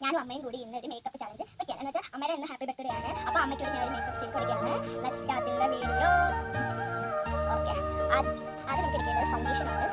ഞാനും അമ്മയും കൂടി ഇന്ന് ഒരു മേക്കപ്പ് ചലഞ്ച് വെക്കുകയാണ്. എന്ന് വെച്ചാൽ അമ്മയുടെ ഇന്ന് ഹാപ്പി ബർത്ത്ഡേ ആണ്. അപ്പോൾ അമ്മയ്ക്ക് ഞാൻ ഒരു മേക്കപ്പ് ചെയ്ത് കൊടുക്കുകയാണ്. Let's start the video. Okay, ആദ്യം നമുക്ക് എടുക്കേണ്ടത് ഫൗണ്ടേഷൻ ആണ്.